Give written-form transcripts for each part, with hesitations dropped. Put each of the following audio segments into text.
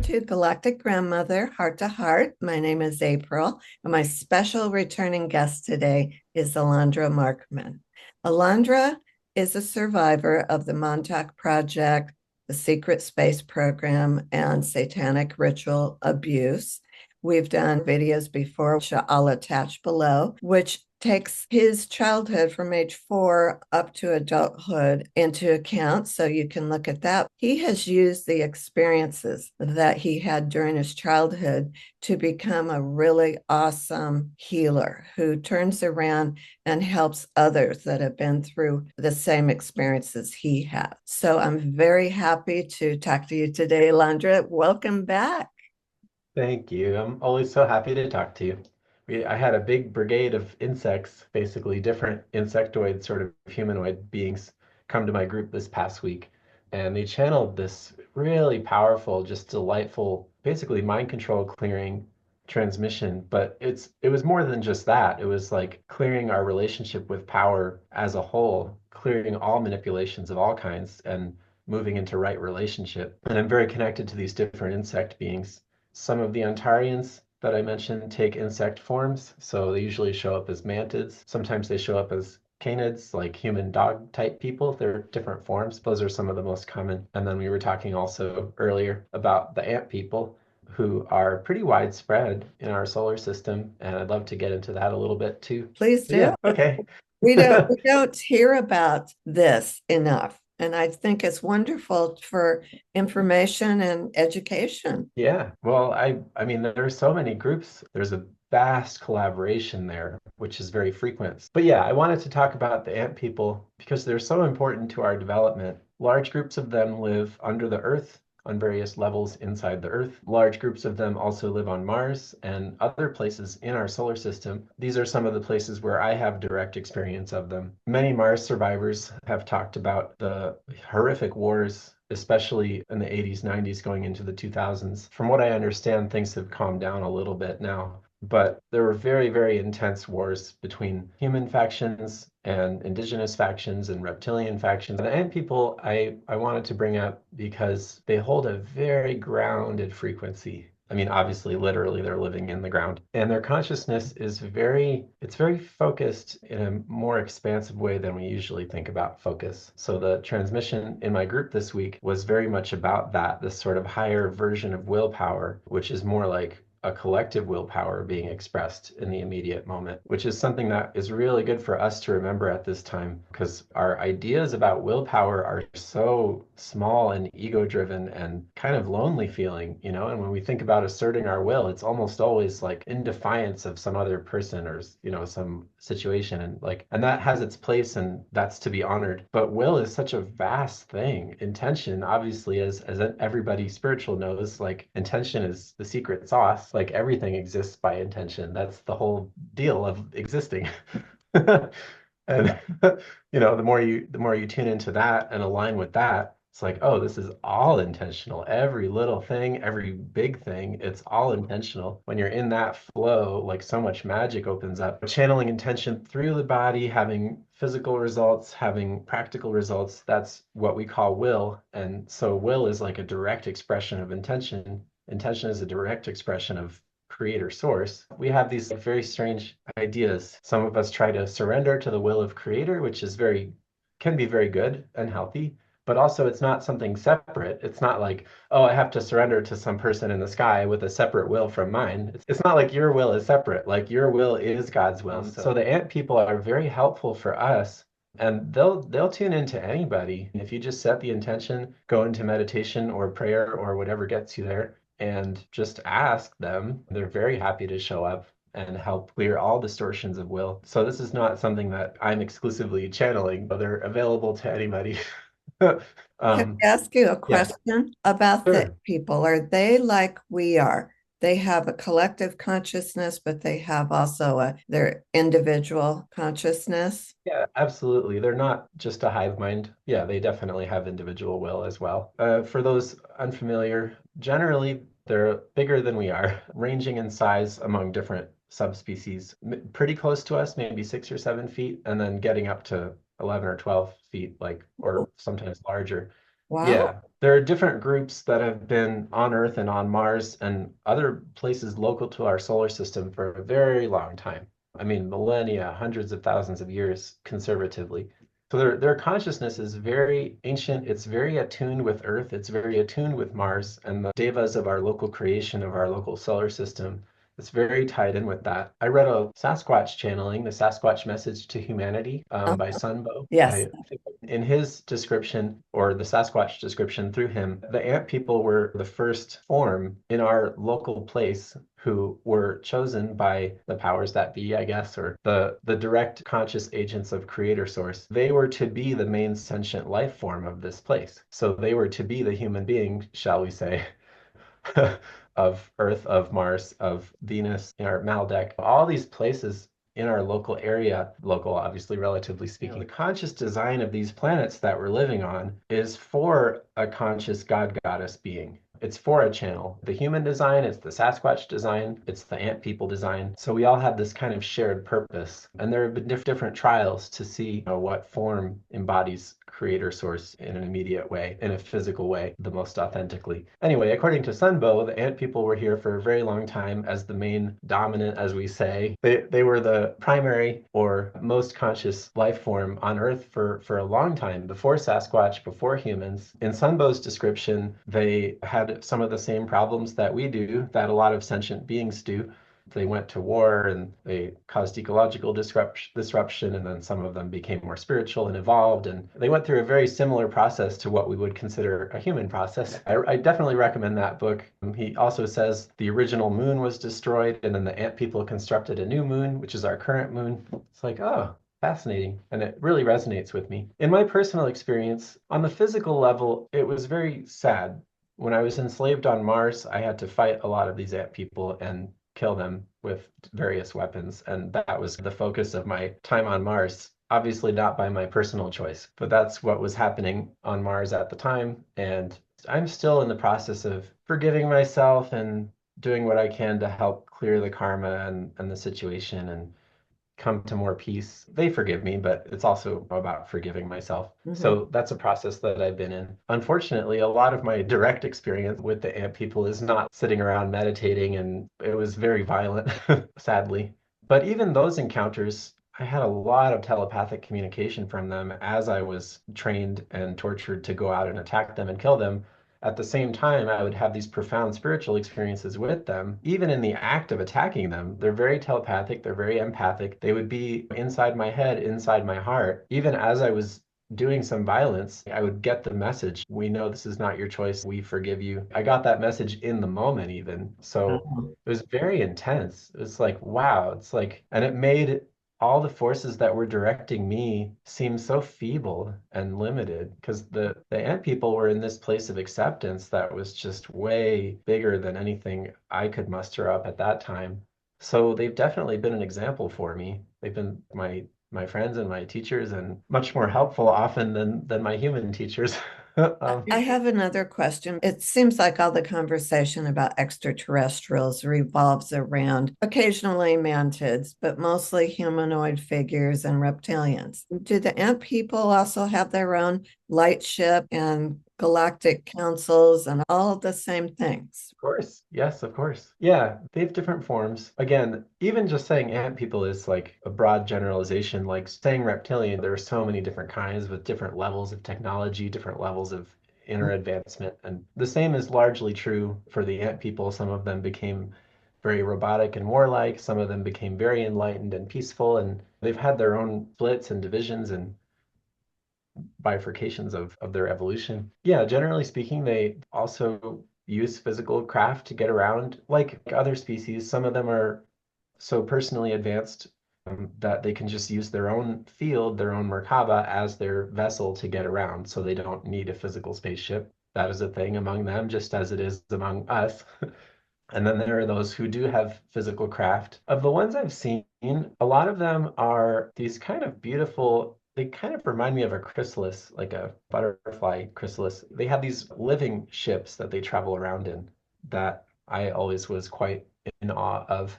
to Galactic Grandmother Heart to Heart. My name is April, and my special returning guest today is Alandra Markman. Alandra is a survivor of the Montauk Project, the Secret Space Program, and satanic ritual abuse. We've done videos before, which I'll attach below, which takes his childhood from age 4 up to adulthood into account. So you can look at that. He has used the experiences that he had during his childhood to become a really awesome healer who turns around and helps others that have been through the same experiences he had. So I'm very happy to talk to you today, Landra. Welcome back. Thank you. I'm always so happy to talk to you. I had a big brigade of insects, basically different insectoid sort of humanoid beings, come to my group this past week. And they channeled this really powerful, just delightful, basically mind control clearing transmission. But it was more than just that. It was like clearing our relationship with power as a whole, clearing all manipulations of all kinds and moving into right relationship. And I'm very connected to these different insect beings. Some of the Ontarians that I mentioned take insect forms, so they usually show up as mantids. Sometimes they show up as canids, like human dog type people. They're different forms. Those are some of the most common. And then we were talking also earlier about the ant people who are pretty widespread in our solar system, and I'd love to get into that a little bit too. Please But do. yeah, okay. We don't hear about this enough. And I think it's wonderful for information and education. Yeah, well, I mean, there are so many groups. There's a vast collaboration there, which is very frequent. But yeah, I wanted to talk about the ant people because they're so important to our development. Large groups of them live under the earth on various levels inside the earth. Large groups of them also live on Mars and other places in our solar system. These are some of the places where I have direct experience of them. Many Mars survivors have talked about the horrific wars, especially in the 80s, 90s, going into the 2000s. From what I understand, things have calmed down a little bit now. But there were very, very intense wars between human factions and indigenous factions and reptilian factions. The ant people I wanted to bring up because they hold a very grounded frequency. I mean, obviously, literally, they're living in the ground. And their consciousness is it's very focused in a more expansive way than we usually think about focus. So the transmission in my group this week was very much about that, this sort of higher version of willpower, which is more like a collective willpower being expressed in the immediate moment, which is something that is really good for us to remember at this time because our ideas about willpower are so small and ego driven and kind of lonely feeling, you know? And when we think about asserting our will, it's almost always like in defiance of some other person or, you know, some situation. And that has its place and that's to be honored. But will is such a vast thing. Intention, obviously, as everybody spiritual knows, like intention is the secret sauce. Like everything exists by intention. That's the whole deal of existing. And the more you tune into that and align with that, it's like, oh, this is all intentional. Every little thing, every big thing, it's all intentional. When you're in that flow, like so much magic opens up. Channeling intention through the body, having physical results, having practical results, that's what we call will. And so will is like a direct expression of intention. Intention is a direct expression of creator source. We have these very strange ideas. Some of us try to surrender to the will of creator, which is can be very good and healthy, but also it's not something separate. It's not like, oh, I have to surrender to some person in the sky with a separate will from mine. It's not like your will is separate. Like your will is God's will. So the ant people are very helpful for us and they'll tune into anybody. If you just set the intention, go into meditation or prayer or whatever gets you there, and just ask them. They're very happy to show up and help clear all distortions of will. So this is not something that I'm exclusively channeling, but they're available to anybody. Can I ask you a Yeah, question about the sure. people? Are they like we are? They have a collective consciousness, but they have also their individual consciousness. Yeah, absolutely. They're not just a hive mind. Yeah, they definitely have individual will as well. For those unfamiliar, generally they're bigger than we are, ranging in size among different subspecies, pretty close to us, maybe 6 or 7 feet, and then getting up to 11 or 12 feet, like, or sometimes larger. Wow. Yeah, there are different groups that have been on Earth and on Mars and other places local to our solar system for a very long time. I mean, millennia, hundreds of thousands of years conservatively. So their consciousness is very ancient. It's very attuned with Earth. It's very attuned with Mars and the devas of our local creation of our local solar system. It's very tied in with that. I read a Sasquatch channeling, the Sasquatch Message to Humanity Uh, by Sunbo. yes. In his description, or the Sasquatch description through him, the ant people were the first form in our local place who were chosen by the powers that be, I guess, or the direct conscious agents of creator source. They were to be the main sentient life form of this place. So they were to be the human being, shall we say, of Earth, of Mars, of Venus, our Maldek, all these places in our local area, local, obviously, relatively speaking. The conscious design of these planets that we're living on is for a conscious God goddess being. It's for a channel. The human design, it's the Sasquatch design, it's the ant people design. So we all have this kind of shared purpose. And there have been different trials to see what form embodies creator source in an immediate way, in a physical way, the most authentically. Anyway, according to Sunbo, the ant people were here for a very long time as the main dominant, as we say. They were the primary or most conscious life form on Earth for a long time, before Sasquatch, before humans. In Sunbo's description, they had some of the same problems that we do, that a lot of sentient beings do. They went to war and they caused ecological disruption, and then some of them became more spiritual and evolved. And they went through a very similar process to what we would consider a human process. I definitely recommend that book. He also says the original moon was destroyed, and then the ant people constructed a new moon, which is our current moon. It's like, oh, fascinating. And it really resonates with me. In my personal experience, on the physical level, it was very sad. When I was enslaved on Mars, I had to fight a lot of these ant people and kill them with various weapons. And that was the focus of my time on Mars. Obviously, not by my personal choice, but that's what was happening on Mars at the time. And I'm still in the process of forgiving myself and doing what I can to help clear the karma and the situation and come to more peace. They forgive me, but it's also about forgiving myself. Mhm. So that's a process that I've been in. Unfortunately, a lot of my direct experience with the ant people is not sitting around meditating, and it was very violent, sadly. But even those encounters, I had a lot of telepathic communication from them as I was trained and tortured to go out and attack them and kill them. At the same time, I would have these profound spiritual experiences with them. Even in the act of attacking them, they're very telepathic, they're very empathic. They would be inside my head, inside my heart. Even as I was doing some violence, I would get the message, we know this is not your choice, we forgive you. I got that message in the moment, even. So Oh. it was very intense. It was like, wow, it's like, and it made all the forces that were directing me seem so feeble and limited because the ant people were in this place of acceptance that was just way bigger than anything I could muster up at that time. So they've definitely been an example for me. They've been my friends and my teachers and much more helpful often than my human teachers. I have another question. It seems like all the conversation about extraterrestrials revolves around occasionally mantids, but mostly humanoid figures and reptilians. Do the ant people also have their own light ship and galactic councils and all of the same things? Of course. Yes, of course. Yeah, they have different forms. Again, even just saying ant people is like a broad generalization. Like saying reptilian, there are so many different kinds with different levels of technology, different levels of inner advancement. And the same is largely true for the ant people. Some of them became very robotic and warlike. Some of them became very enlightened and peaceful. And they've had their own splits and divisions and bifurcations of their evolution. Yeah, generally speaking, they also use physical craft to get around like other species. Some of them are so personally advanced that they can just use their own field, their own Merkaba as their vessel to get around. So they don't need a physical spaceship. That is a thing among them, just as it is among us. And then there are those who do have physical craft. Of the ones I've seen, a lot of them are these kind of beautiful, they kind of remind me of a chrysalis, like a butterfly chrysalis. They have these living ships that they travel around in that I always was quite in awe of.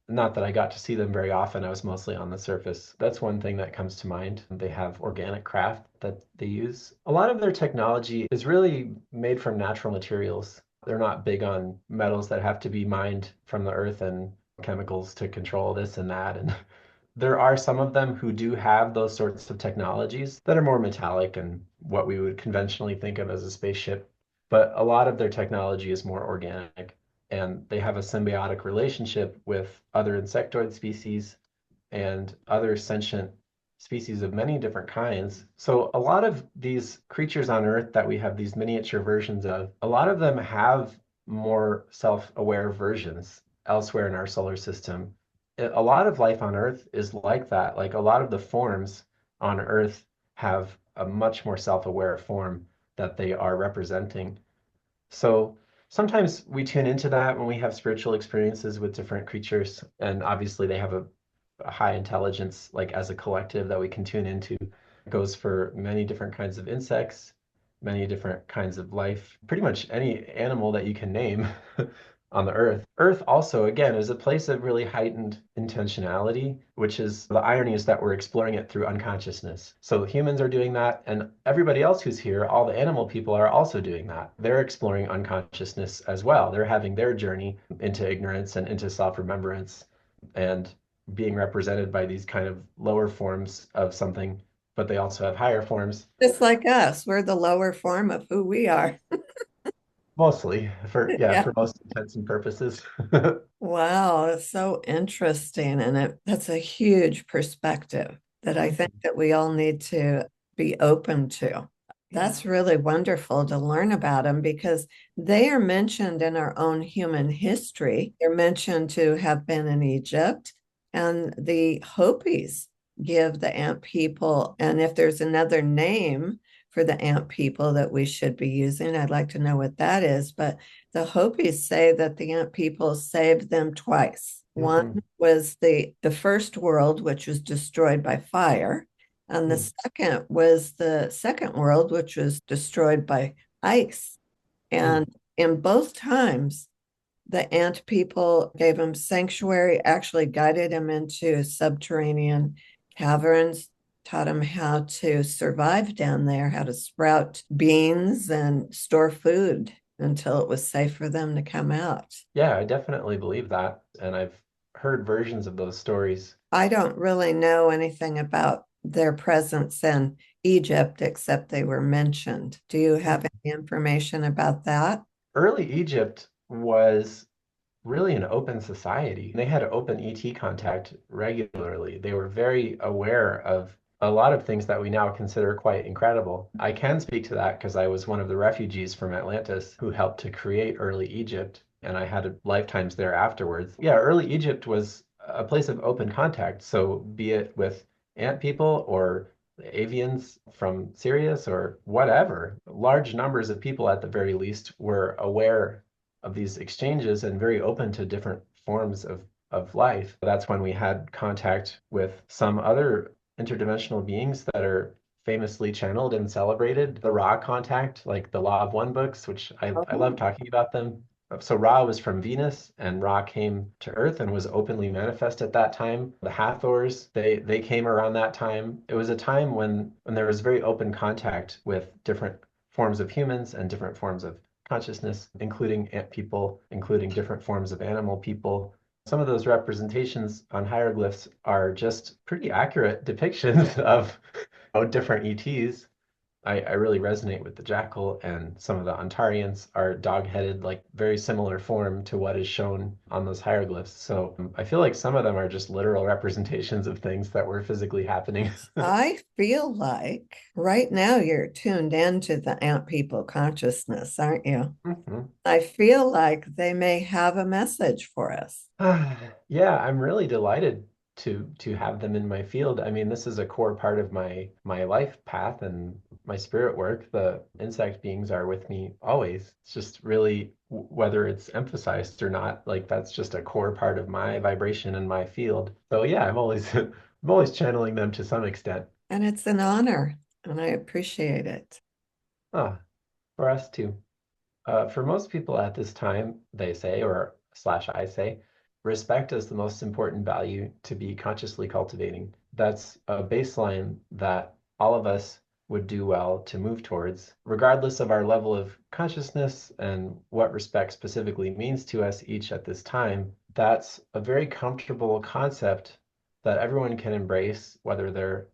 Not that I got to see them very often. I was mostly on the surface. That's one thing that comes to mind. They have organic craft that they use. A lot of their technology is really made from natural materials. They're not big on metals that have to be mined from the earth and chemicals to control this and that. And there are some of them who do have those sorts of technologies that are more metallic and what we would conventionally think of as a spaceship. But a lot of their technology is more organic, and they have a symbiotic relationship with other insectoid species and other sentient species of many different kinds. So a lot of these creatures on Earth that we have these miniature versions of, a lot of them have more self-aware versions elsewhere in our solar system. A lot of life on Earth is like that. Like a lot of the forms on Earth have a much more self-aware form that they are representing. So sometimes we tune into that when we have spiritual experiences with different creatures, and obviously they have a high intelligence, like as a collective that we can tune into. It goes for many different kinds of insects, many different kinds of life, pretty much any animal that you can name on the earth. Earth also, again, is a place of really heightened intentionality, which is the irony is that we're exploring it through unconsciousness. So humans are doing that, and everybody else who's here, all the animal people are also doing that. They're exploring unconsciousness as well. They're having their journey into ignorance and into self-remembrance and being represented by these kind of lower forms of something, but they also have higher forms. Just like us, we're the lower form of who we are. Mostly for, yeah, Yeah. for most intents and purposes. Wow, it's so interesting. And that's a huge perspective that I think that we all need to be open to. That's really wonderful to learn about them because they are mentioned in our own human history. They're mentioned to have been in Egypt, and the Hopis give the ant people, and if there's another name for the ant people that we should be using, I'd like to know what that is. But the Hopis say that the ant people saved them twice. One Mhm. was the first world, which was destroyed by fire, and the Hmm. second was the second world, which was destroyed by ice. Hmm. And in both times, the ant people gave him sanctuary, actually guided him into subterranean caverns, taught him how to survive down there, how to sprout beans and store food until it was safe for them to come out. Yeah, I definitely believe that. And I've heard versions of those stories. I don't really know anything about their presence in Egypt except they were mentioned. Do you have any information about that? Early Egypt was really an open society. They had open ET contact regularly. They were very aware of a lot of things that we now consider quite incredible. I can speak to that because I was one of the refugees from Atlantis who helped to create early Egypt, and I had lifetimes there afterwards. Yeah, early Egypt was a place of open contact. So be it with ant people or avians from Sirius or whatever, large numbers of people at the very least were aware of these exchanges and very open to different forms of life. That's when we had contact with some other interdimensional beings that are famously channeled and celebrated. The Ra contact, like the Law of One books, which I love Oh, talking about them. So Ra was from Venus, and Ra came to Earth and was openly manifest at that time. The Hathors, they came around that time. It was a time when there was very open contact with different forms of humans and different forms of consciousness, including ant people, including different forms of animal people. Some of those representations on hieroglyphs are just pretty accurate depictions of different ETs. I really resonate with the jackal, and some of the Ontarians are dog-headed, like very similar form to what is shown on those hieroglyphs. So I feel like some of them are just literal representations of things that were physically happening. I feel like right now you're tuned into the ant people consciousness, aren't you? Mhm. I feel like they may have a message for us. Yeah, I'm really delighted to have them in my field. I mean, this is a core part of my life path and my spirit work. The insect beings are with me always. It's just really whether it's emphasized or not, like that's just a core part of my vibration and my field. So yeah, I'm always I'm always channeling them to some extent. And it's an honor, and I appreciate it. Ah, for us too. For most people at this time, they say, or slash I say, respect is the most important value to be consciously cultivating. That's a baseline that all of us would do well to move towards, regardless of our level of consciousness and what respect specifically means to us each at this time. That's a very comfortable concept that everyone can embrace, whether they're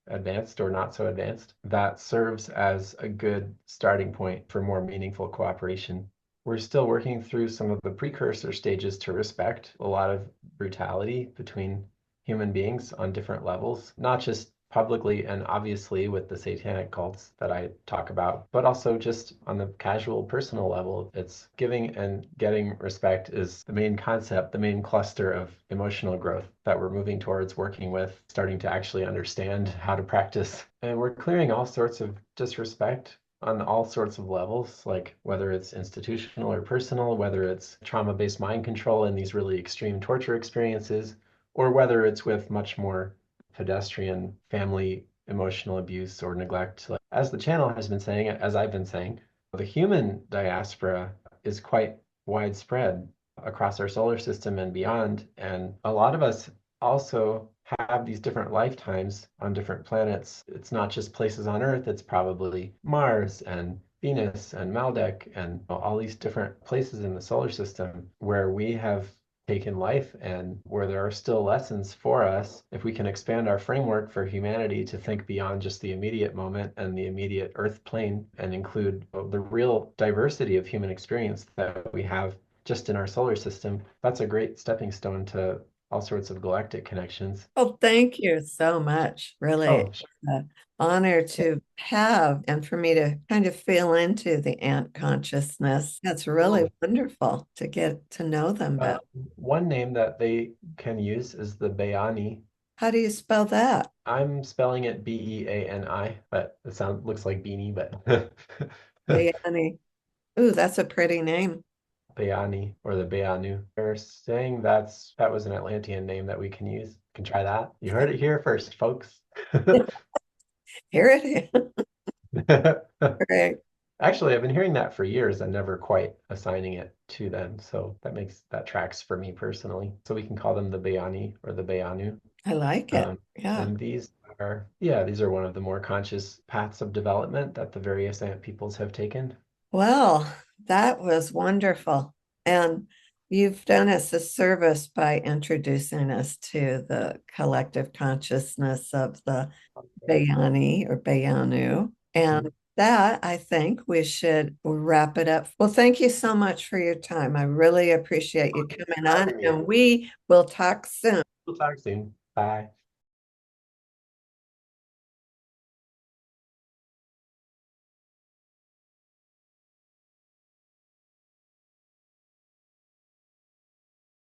advanced or not so advanced, that serves as a good starting point for more meaningful cooperation. We're still working through some of the precursor stages to respect, a lot of brutality between human beings on different levels, not just publicly and obviously with the satanic cults that I talk about, but also just on the casual personal level. It's giving and getting respect is the main concept, the main cluster of emotional growth that we're moving towards working with, starting to actually understand how to practice. And we're clearing all sorts of disrespect on all sorts of levels, like whether it's institutional or personal, whether it's trauma-based mind control and these really extreme torture experiences, or whether it's with much more pedestrian family emotional abuse or neglect. Like, as the channel has been saying, as I've been saying, the human diaspora is quite widespread across our solar system and beyond. And a lot of us also have these different lifetimes on different planets. It's not just places on Earth, it's probably Mars and Venus and Maldek and all these different places in the solar system where we have taken life and where there are still lessons for us. If we can expand our framework for humanity to think beyond just the immediate moment and the immediate Earth plane and include the real diversity of human experience that we have just in our solar system, that's a great stepping stone to all sorts of galactic connections. Well, thank you so much. Really, Oh, sure. an honor to have and for me to kind of feel into the ant consciousness. That's really Oh, wonderful to get to know them uh, better. one name that they can use is the bayani. How do you spell that? I'm spelling it Beani, but it sounds looks like beanie, but Bayani. Ooh, that's a pretty name. Bayani or the Bayanu. They're saying that was an Atlantean name that we can use. Can try that. You heard it here first, folks. Here it is. Great. Actually, I've been hearing that for years and never quite assigning it to them. So that tracks for me personally. So we can call them the Bayani or the Bayanu. I like it. Um, Yeah. and these are one of the more conscious paths of development that the various ant peoples have taken. Well, that was wonderful. And you've done us a service by introducing us to the collective consciousness of the Bayani or Bayanu. Mhm. And that, I think we should wrap it up. Well, thank you so much for your time. I really appreciate you coming on, Having me. and we will talk soon. We'll talk soon. Bye.